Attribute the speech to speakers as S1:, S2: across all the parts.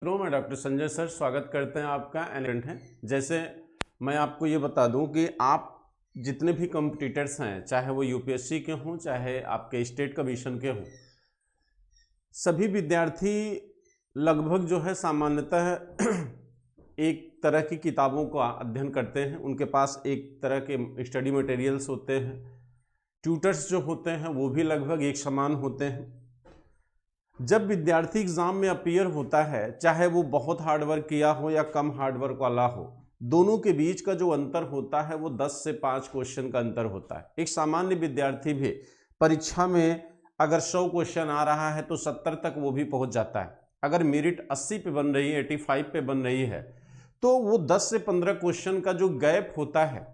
S1: मैं doctor Sanjay sir स्वागत करते हैं आपका एलिमेंट है। जैसे मैं आपको ये बता दूं कि आप जितने भी कॉम्पिटिटर्स हैं, चाहे वो यूपीएससी के हों चाहे आपके स्टेट कमीशन के हों, सभी विद्यार्थी लगभग जो है सामान्यतः एक तरह की किताबों का अध्ययन करते हैं। उनके पास एक तरह के स्टडी मटेरियल्स होते हैं। ट्यूटर्स जो होते हैं वो भी लगभग एक समान होते हैं। जब विद्यार्थी एग्जाम में अपीयर होता है, चाहे वो बहुत हार्डवर्क किया हो या कम हार्डवर्क वाला हो, दोनों के बीच का जो अंतर होता है वो 10 से 5 क्वेश्चन का अंतर होता है। एक सामान्य विद्यार्थी भी परीक्षा में अगर 100 क्वेश्चन आ रहा है तो 70 तक वो भी पहुंच जाता है। अगर मेरिट 80 पे बन रही है, 85 पे बन रही है, तो वो 10 से 15 क्वेश्चन का जो गैप होता है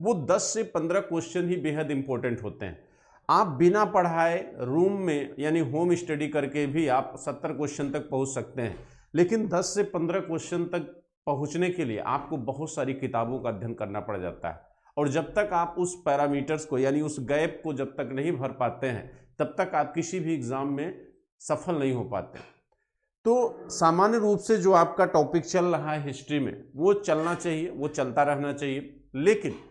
S1: वो 10 से 15 क्वेश्चन ही बेहद इंपॉर्टेंट होते हैं। आप बिना पढ़ाए रूम में यानी होम स्टडी करके भी आप 70 क्वेश्चन तक पहुंच सकते हैं, लेकिन 10 से 15 क्वेश्चन तक पहुंचने के लिए आपको बहुत सारी किताबों का अध्ययन करना पड़ जाता है। और जब तक आप उस पैरामीटर्स को यानी उस गैप को जब तक नहीं भर पाते हैं, तब तक आप किसी भी एग्जाम में सफल नहीं हो पाते। तो सामान्य रूप से जो आपका टॉपिक चल रहा है हिस्ट्री में, वो चलना चाहिए, वो चलता रहना चाहिए। लेकिन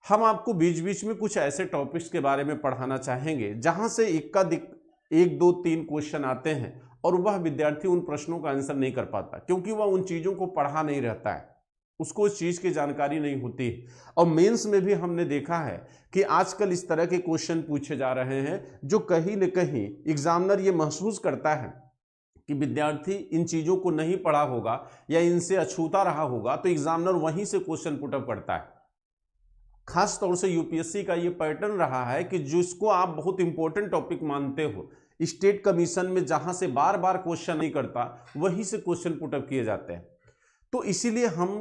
S1: हम आपको बीच बीच में कुछ ऐसे टॉपिक्स के बारे में पढ़ाना चाहेंगे जहां से एक दो तीन क्वेश्चन आते हैं और वह विद्यार्थी उन प्रश्नों का आंसर नहीं कर पाता, क्योंकि वह उन चीज़ों को पढ़ा नहीं रहता है, उसको उस चीज़ की जानकारी नहीं होती है। और मेंस में भी हमने देखा है कि आजकल इस तरह के क्वेश्चन पूछे जा रहे हैं जो कहीं न कहीं एग्जामिनर ये महसूस करता है कि विद्यार्थी इन चीज़ों को नहीं पढ़ा होगा या इनसे अछूता रहा होगा, तो एग्जामिनर वहीं से क्वेश्चन पुटअप करता है। खास तौर से यूपीएससी का ये पैटर्न रहा है कि जिसको आप बहुत इंपॉर्टेंट टॉपिक मानते हो, स्टेट कमीशन में जहां से बार बार क्वेश्चन नहीं करता, वहीं से क्वेश्चन पुटअप किए जाते हैं। तो इसीलिए हम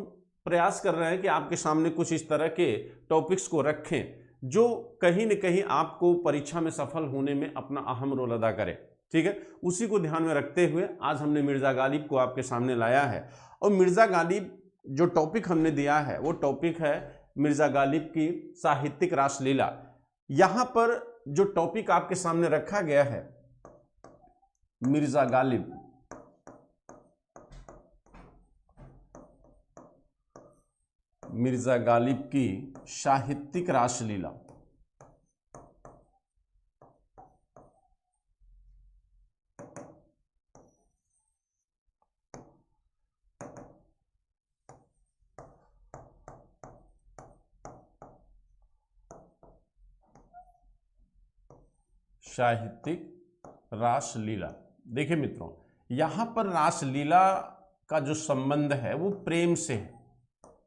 S1: प्रयास कर रहे हैं कि आपके सामने कुछ इस तरह के टॉपिक्स को रखें जो कहीं न कहीं आपको परीक्षा में सफल होने में अपना अहम रोल अदा करे। ठीक है, उसी को ध्यान में रखते हुए आज हमने मिर्जा गालिब को आपके सामने लाया है। और मिर्जा गालिब जो टॉपिक हमने दिया है वो टॉपिक है मिर्जा गालिब की साहित्यिक रासलीला। यहां पर जो टॉपिक आपके सामने रखा गया है, मिर्जा गालिब, मिर्जा गालिब की साहित्यिक रासलीला। साहित्यिक रासलीला। देखिए मित्रों, यहां पर रासलीला का जो संबंध है वो प्रेम से है।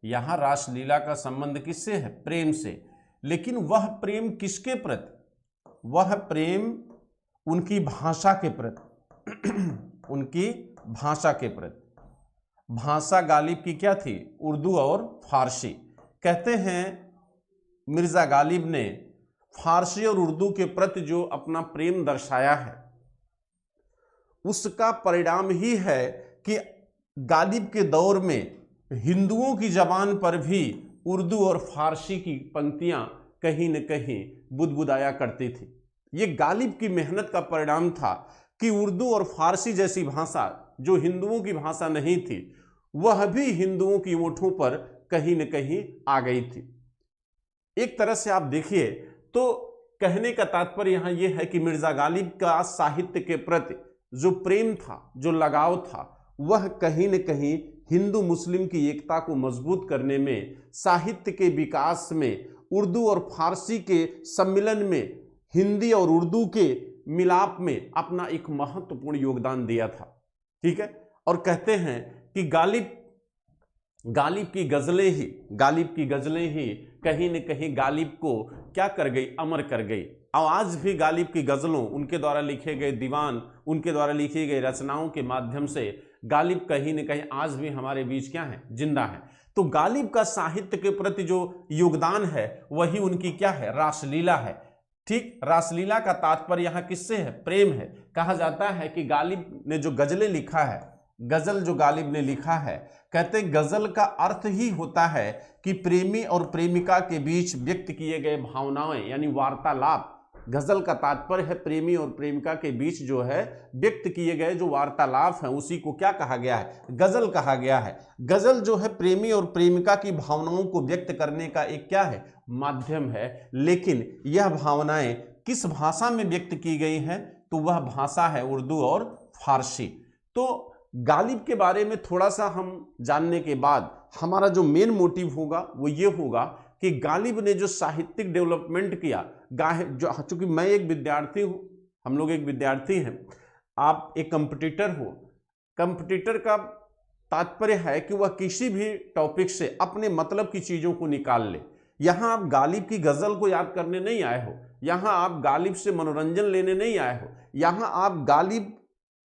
S1: यहां रासलीला का संबंध किससे है? प्रेम से। लेकिन वह प्रेम किसके प्रति? वह प्रेम उनकी भाषा के प्रति उनकी भाषा के प्रति। भाषा गालिब की क्या थी? उर्दू और फारसी। कहते हैं मिर्जा गालिब ने फारसी और उर्दू के प्रति जो अपना प्रेम दर्शाया है, उसका परिणाम ही है कि गालिब के दौर में हिंदुओं की जबान पर भी उर्दू और फारसी की पंक्तियां कहीं न कहीं बुदबुदाया करती थी। ये गालिब की मेहनत का परिणाम था कि उर्दू और फारसी जैसी भाषा जो हिंदुओं की भाषा नहीं थी, वह भी हिंदुओं की ओठों पर कहीं न कहीं आ गई थी। एक तरह से आप देखिए तो कहने का तात्पर्य यहां यह है कि मिर्जा गालिब का साहित्य के प्रति जो प्रेम था, जो लगाव था, वह कहीं न कहीं हिंदू मुस्लिम की एकता को मजबूत करने में, साहित्य के विकास में, उर्दू और फारसी के सम्मिलन में, हिंदी और उर्दू के मिलाप में अपना एक महत्वपूर्ण योगदान दिया था। ठीक है, और कहते हैं कि गालिब की गजलें ही कहीं न कहीं गालिब को क्या कर गई? अमर कर गई। और आज भी गालिब की गजलों, उनके द्वारा लिखे गए दीवान, उनके द्वारा लिखी गई रचनाओं के माध्यम से गालिब कहीं न कहीं आज भी हमारे बीच क्या है? जिंदा है। तो गालिब का साहित्य के प्रति जो योगदान है वही उनकी क्या है? रासलीला है। ठीक, रासलीला का तात्पर्य यहां किससे है? प्रेम है। कहा जाता है कि गालिब ने जो गजलें लिखा है, गजल जो गालिब ने लिखा है, कहते गजल का अर्थ ही होता है कि प्रेमी और प्रेमिका के बीच व्यक्त किए गए भावनाएं यानी वार्तालाप, गजल का तात्पर्य है प्रेमी और प्रेमिका के बीच जो है व्यक्त किए गए जो वार्तालाप हैं उसी को क्या कहा गया है, गजल कहा गया है। गजल जो है प्रेमी और प्रेमिका की भावनाओं को व्यक्त करने का एक क्या है, माध्यम है। लेकिन यह भावनाएं किस भाषा में व्यक्त की गई हैं, तो वह भाषा है उर्दू और फारसी। तो गालिब के बारे में थोड़ा सा हम जानने के बाद हमारा जो मेन मोटिव होगा वो ये होगा कि गालिब ने जो साहित्यिक डेवलपमेंट किया, जो चूंकि मैं एक विद्यार्थी हूं, हम लोग एक विद्यार्थी हैं, आप एक कंपटीटर हो। कंपटीटर का तात्पर्य है कि वह किसी भी टॉपिक से अपने मतलब की चीजों को निकाल ले। यहां आप गालिब की गजल को याद करने नहीं आए हो, यहां आप गालिब से मनोरंजन लेने नहीं आए हो, यहां आप गालिब,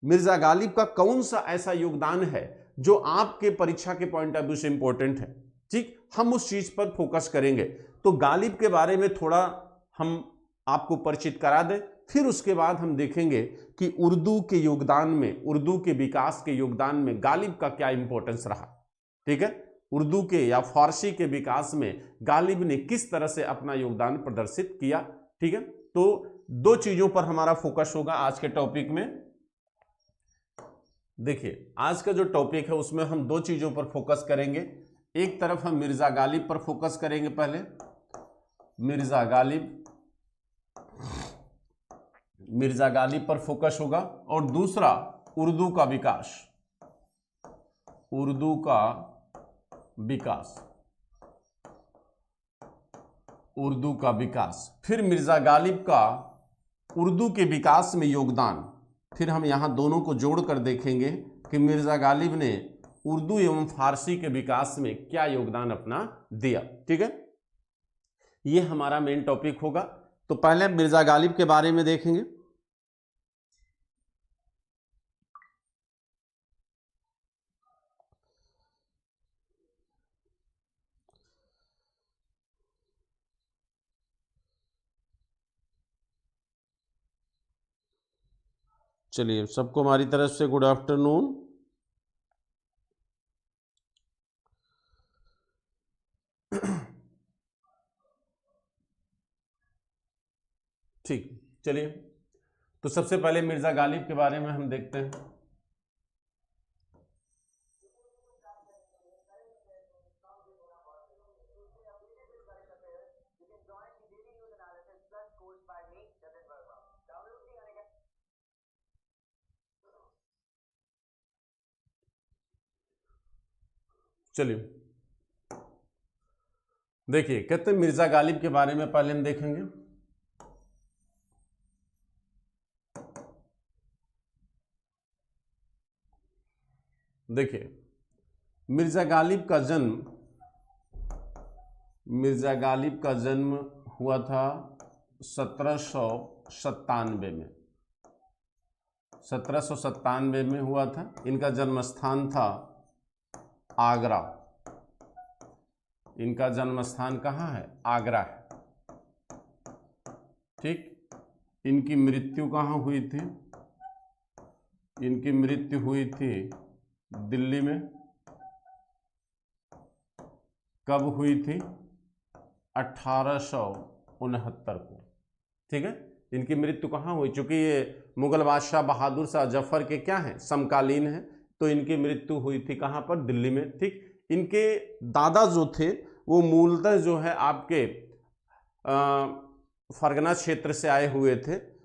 S1: मिर्जा गालिब का कौन सा ऐसा योगदान है जो आपके परीक्षा के पॉइंट ऑफ व्यू से इंपॉर्टेंट है, ठीक, हम उस चीज पर फोकस करेंगे। तो गालिब के बारे में थोड़ा हम आपको परिचित करा दें, फिर उसके बाद हम देखेंगे कि उर्दू के योगदान में, उर्दू के विकास के योगदान में गालिब का क्या इंपॉर्टेंस रहा। ठीक है, उर्दू के या फारसी के विकास में गालिब ने किस तरह से अपना योगदान प्रदर्शित किया। ठीक है, तो दो चीजों पर हमारा फोकस होगा आज के टॉपिक में। देखिए, आज का जो टॉपिक है उसमें हम दो चीजों पर फोकस करेंगे। एक तरफ हम मिर्जा गालिब पर फोकस करेंगे, पहले मिर्जा गालिब पर फोकस होगा, और दूसरा उर्दू का विकास, उर्दू का विकास, फिर मिर्जा गालिब का उर्दू के विकास में योगदान। फिर हम यहां दोनों को जोड़कर देखेंगे कि मिर्जा गालिब ने उर्दू एवं फारसी के विकास में क्या योगदान अपना दिया। ठीक है, यह हमारा मेन टॉपिक होगा। तो पहले मिर्जा गालिब के बारे में देखेंगे। चलिए, सबको हमारी तरफ से गुड आफ्टरनून। ठीक, चलिए, तो सबसे पहले मिर्जा गालिब के बारे में हम देखते हैं। चलिए, देखिए, कहते हैं मिर्जा गालिब के बारे में पहले हम देखेंगे। देखिए, मिर्जा गालिब का जन्म हुआ था 1797 में, 1797 में हुआ था। इनका जन्म स्थान था आगरा। इनका जन्म स्थान कहाँ है, आगरा है। ठीक, इनकी मृत्यु कहाँ हुई थी, इनकी मृत्यु हुई थी दिल्ली में। कब हुई थी, 1869 को। ठीक है, इनकी मृत्यु कहाँ हुई, चूंकि ये मुगल बादशाह बहादुर शाह जफर के क्या हैं, समकालीन हैं, तो इनकी मृत्यु हुई थी कहाँ पर, दिल्ली में। ठीक, इनके दादा जो थे वो मूलतः जो है आपके फरगना क्षेत्र से आए हुए थे।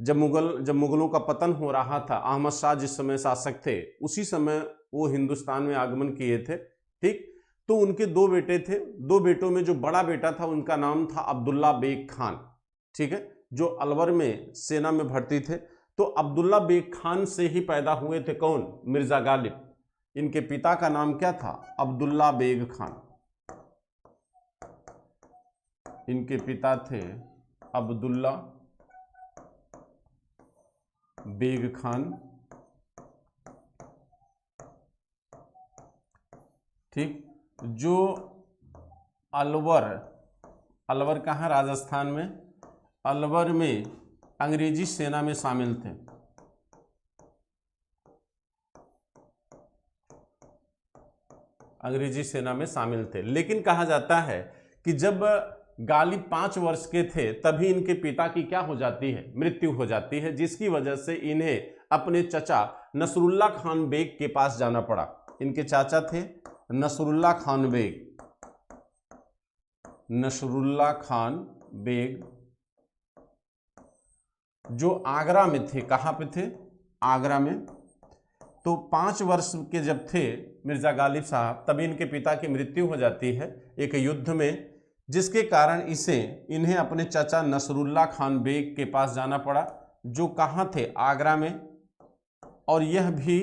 S1: जब मुगलों का पतन हो रहा था, अहमद शाह जिस समय शासक थे, उसी समय वो हिंदुस्तान में आगमन किए थे। ठीक, तो उनके दो बेटे थे। दो बेटों में जो बड़ा बेटा था उनका नाम था अब्दुल्ला बेग खान। ठीक है, जो अलवर में सेना में भर्ती थे। तो अब्दुल्ला बेग खान से ही पैदा हुए थे कौन, मिर्जा गालिब। इनके पिता का नाम क्या था, अब्दुल्ला बेग खान। इनके पिता थे अब्दुल्ला बेग खान। ठीक, जो अलवर कहाँ, राजस्थान में, अलवर में अंग्रेजी सेना में शामिल थे। अंग्रेजी सेना में शामिल थे। लेकिन कहा जाता है कि जब गालिब 5 वर्ष के थे तभी इनके पिता की क्या हो जाती है, मृत्यु हो जाती है, जिसकी वजह से इन्हें अपने चचा नसरुल्ला खान बेग के पास जाना पड़ा। इनके चाचा थे नसरुल्ला खान बेग, नसरुल्ला खान बेग, जो आगरा में थे। कहाँ पे थे? आगरा में। तो 5 वर्ष के जब थे मिर्जा गालिब साहब, तभी इनके पिता की मृत्यु हो जाती है एक युद्ध में, जिसके कारण इन्हें अपने चाचा नसरुल्ला खान बेग के पास जाना पड़ा, जो कहाँ थे? आगरा में। और यह भी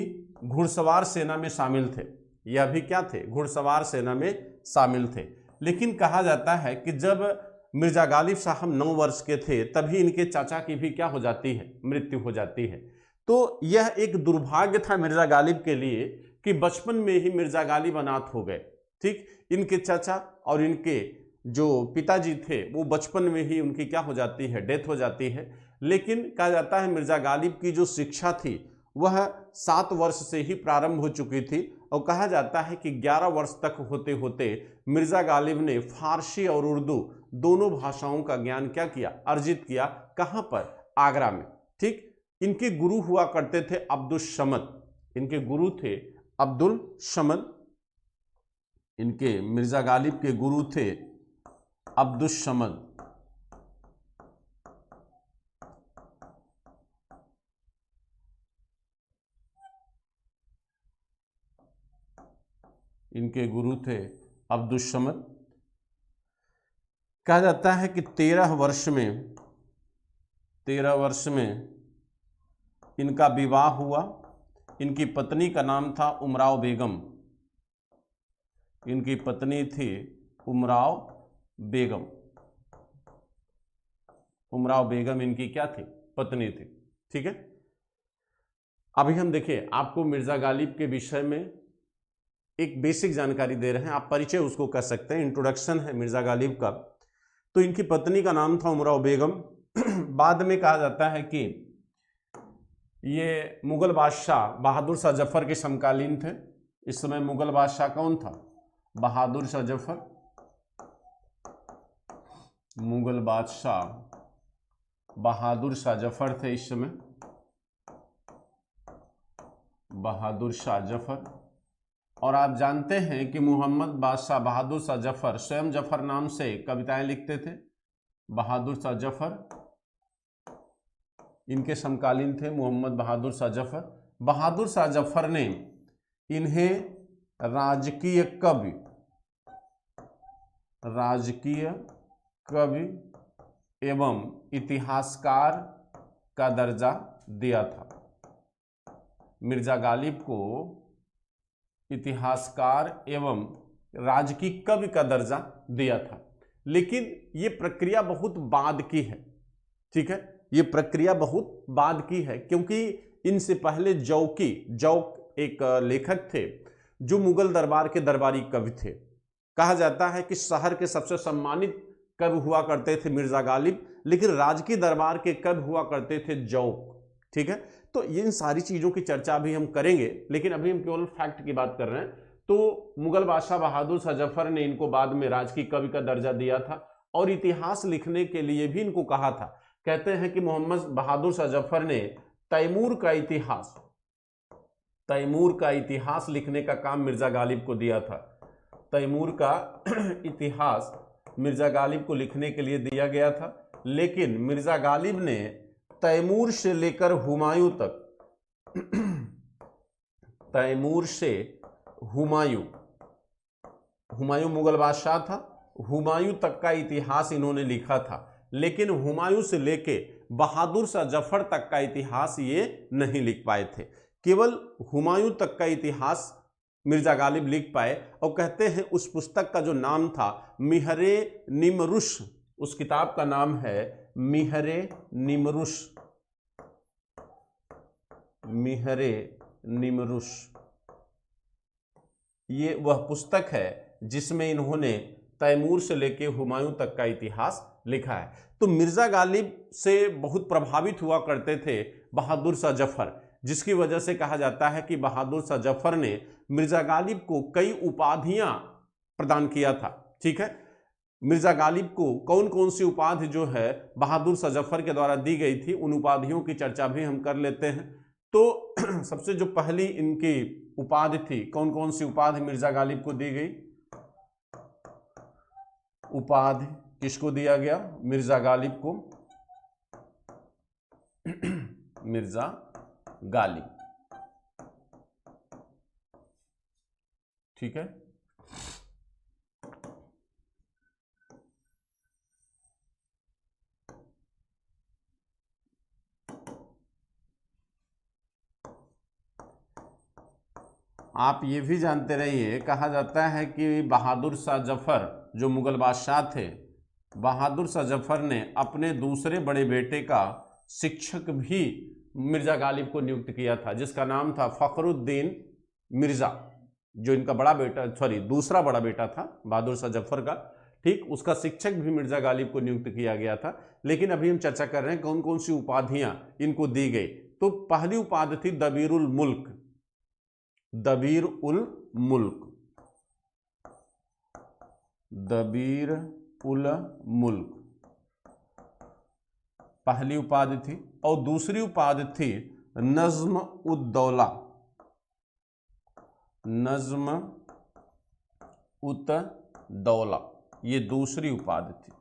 S1: घुड़सवार सेना में शामिल थे। यह भी क्या थे? घुड़सवार सेना में शामिल थे। लेकिन कहा जाता है कि जब मिर्जा गालिब साहब 9 वर्ष के थे तभी इनके चाचा की भी क्या हो जाती है? मृत्यु हो जाती है। तो यह एक दुर्भाग्य था मिर्जा गालिब के लिए कि बचपन में ही मिर्जा गालिब अनाथ हो गए। ठीक, इनके चाचा और इनके जो पिताजी थे वो बचपन में ही उनकी क्या हो जाती है? डेथ हो जाती है। लेकिन कहा जाता है मिर्जा गालिब की जो शिक्षा थी वह 7 वर्ष से ही प्रारंभ हो चुकी थी, और कहा जाता है कि 11 वर्ष तक होते होते मिर्जा गालिब ने फारसी और उर्दू दोनों भाषाओं का ज्ञान क्या किया? अर्जित किया। कहाँ पर? आगरा में। ठीक, इनके गुरु हुआ करते थे अब्दुल समद। इनके गुरु थे अब्दुल समद। इनके मिर्जा गालिब के गुरु थे अब्दुल समद। इनके गुरु थे अब्दुल समद। कहा जाता है कि 13 वर्ष में इनका विवाह हुआ। इनकी पत्नी का नाम था उमराव बेगम। इनकी पत्नी थी उमराव बेगम। उमराव बेगम इनकी क्या थी? पत्नी थी। ठीक है, अभी हम देखिए आपको मिर्जा गालिब के विषय में एक बेसिक जानकारी दे रहे हैं, आप परिचय उसको कर सकते हैं, इंट्रोडक्शन है मिर्जा गालिब का। तो इनकी पत्नी का नाम था उमराव बेगम। बाद में कहा जाता है कि ये मुगल बादशाह बहादुर शाह जफर के समकालीन थे। इस समय मुगल बादशाह कौन था? बहादुर शाह जफर। मुगल बादशाह बहादुर शाह जफर थे इस समय, बहादुर शाह जफर। और आप जानते हैं कि मोहम्मद बादशाह बहादुर शाह जफर स्वयं जफर नाम से कविताएं लिखते थे। बहादुर शाह जफर इनके समकालीन थे, मोहम्मद बहादुर शाह जफर। बहादुर शाह जफर ने इन्हें राजकीय कवि एवं इतिहासकार का दर्जा दिया था। मिर्जा गालिब को इतिहासकार एवं राजकीय कवि का दर्जा दिया था। लेकिन ये प्रक्रिया बहुत बाद की है। ठीक है, ये प्रक्रिया बहुत बाद की है, क्योंकि इनसे पहले जौक एक लेखक थे जो मुगल दरबार के दरबारी कवि थे। कहा जाता है कि शहर के सबसे सम्मानित कवि हुआ करते थे मिर्जा गालिब, लेकिन राजकीय दरबार के कवि हुआ करते थे जौक। ठीक है, तो इन सारी चीज़ों की चर्चा भी हम करेंगे, लेकिन अभी हम केवल फैक्ट की बात कर रहे हैं। तो मुगल बादशाह बहादुर शाह जफर ने इनको बाद में राजकीय कवि का दर्जा दिया था और इतिहास लिखने के लिए भी इनको कहा था। कहते हैं कि मोहम्मद बहादुर शाह जफर ने तैमूर का इतिहास लिखने का काम मिर्जा गालिब को दिया था। तैमूर का इतिहास मिर्जा गालिब को लिखने के लिए दिया गया था, लेकिन मिर्जा गालिब ने तैमूर से लेकर हुमायूं तक, तैमूर से हुमायूं मुगल बादशाह था, हुमायूं तक का इतिहास इन्होंने लिखा था। लेकिन हुमायूं से लेके बहादुर शाह जफर तक का इतिहास ये नहीं लिख पाए थे। केवल हुमायूं तक का इतिहास मिर्जा गालिब लिख पाए। और कहते हैं उस पुस्तक का जो नाम था मिहरे निमरुश, उस किताब का नाम है मिहरे निमरुश। मिहरे निमरुश ये वह पुस्तक है जिसमें इन्होंने तैमूर से लेके हुमायूं तक का इतिहास लिखा है। तो मिर्जा गालिब से बहुत प्रभावित हुआ करते थे बहादुर शाह जफर, जिसकी वजह से कहा जाता है कि बहादुर शाह जफर ने मिर्जा गालिब को कई उपाधियां प्रदान किया था। ठीक है, मिर्जा गालिब को कौन कौन सी उपाधि जो है बहादुर शाह जफर के द्वारा दी गई थी, उन उपाधियों की चर्चा भी हम कर लेते हैं। तो सबसे जो पहली इनकी उपाधि थी, कौन कौन सी उपाधि मिर्जा गालिब को दी गई? उपाधि किसको दिया गया? मिर्जा गालिब को। मिर्जा गालिब, ठीक है। आप ये भी जानते रहिए, कहा जाता है कि बहादुर शाह जफर जो मुगल बादशाह थे, बहादुर शाह जफर ने अपने दूसरे बड़े बेटे का शिक्षक भी मिर्जा गालिब को नियुक्त किया था, जिसका नाम था फखरुद्दीन मिर्जा। जो इनका बड़ा बेटा, सॉरी दूसरा बड़ा बेटा था बहादुर शाह जफर का, ठीक, उसका शिक्षक भी मिर्जा गालिब को नियुक्त किया गया था। लेकिन अभी हम चर्चा कर रहे हैं कौन कौन सी उपाधियां इनको दी गई। तो पहली उपाधि थी दबीरुल मुल्क, दबीर उल मुल्क, दबीर उल मुल्क पहली उपाधि थी। और दूसरी उपाधि थी नज्म उद-दौला, नज्म उत-दौला, ये दूसरी उपाधि थी,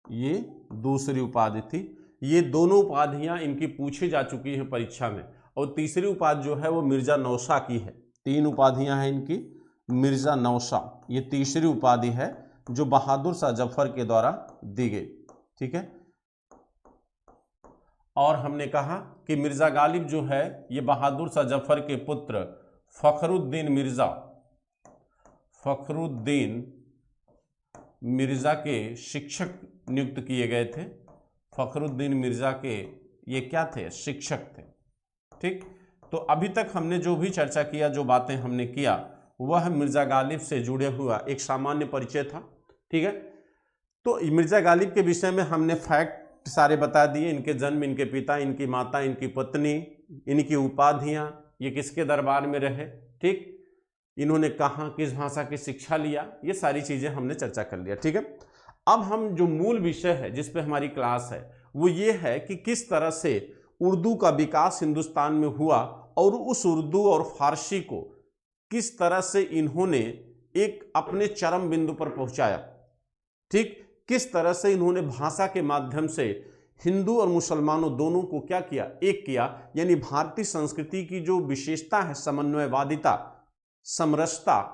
S1: ये दूसरी उपाधि थी। ये दोनों उपाधियां इनकी पूछी जा चुकी हैं परीक्षा में। और तीसरी उपाधि जो है वो मिर्जा नौशा की है। तीन उपाधियां हैं इनकी। मिर्जा नौशा ये तीसरी उपाधि है जो बहादुर शाह जफर के द्वारा दी गई, ठीक है। और हमने कहा कि मिर्जा गालिब जो है ये बहादुर शाह जफर के पुत्र फखरुद्दीन मिर्जा, फखरुद्दीन मिर्जा के शिक्षक नियुक्त किए गए थे। फखरुद्दीन मिर्जा के ये क्या थे? शिक्षक थे, ठीक। तो अभी तक हमने जो भी चर्चा किया, जो बातें हमने किया, वह मिर्जा गालिब से जुड़े हुआ एक सामान्य परिचय था, ठीक है। तो मिर्जा गालिब के विषय में हमने फैक्ट सारे बता दिए, इनके जन्म, इनके पिता, इनकी माता, इनकी पत्नी, इनकी उपाधियां, ये किसके दरबार में रहे, ठीक, इन्होंने कहाँ किस भाषा की शिक्षा लिया, ये सारी चीजें हमने चर्चा कर लिया, ठीक है। अब हम जो मूल विषय है जिस पे हमारी क्लास है वो ये है कि किस तरह से उर्दू का विकास हिंदुस्तान में हुआ और उस उर्दू और फारसी को किस तरह से इन्होंने एक अपने चरम बिंदु पर पहुंचाया, ठीक, किस तरह से इन्होंने भाषा के माध्यम से हिंदू और मुसलमानों दोनों को क्या किया? एक किया। यानी भारतीय संस्कृति की जो विशेषता है, समन्वयवादिता, समरसता,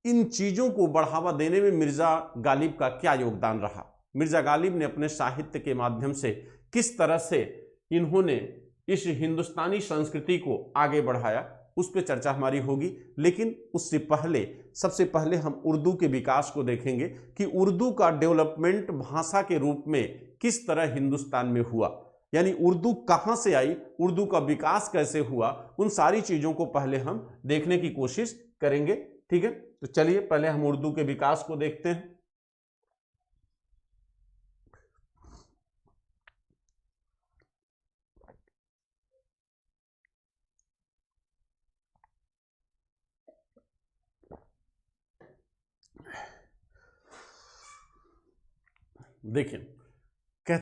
S1: इन चीजों को बढ़ावा देने में मिर्जा गालिब का क्या योगदान रहा? मिर्जा गालिब ने अपने साहित्य के माध्यम से किस तरह से इन्होंने इस हिंदुस्तानी संस्कृति को आगे बढ़ाया, उस पर चर्चा हमारी होगी। लेकिन उससे पहले, सबसे पहले हम उर्दू के विकास को देखेंगे कि उर्दू का डेवलपमेंट भाषा के रूप में किस तरह हिंदुस्तान में हुआ, यानी उर्दू कहाँ से आई, उर्दू का विकास कैसे हुआ, उन सारी चीजों को पहले हम देखने की कोशिश करेंगे, ठीक है। तो चलिए पहले हम उर्दू के विकास को देखते हैं। देखिए,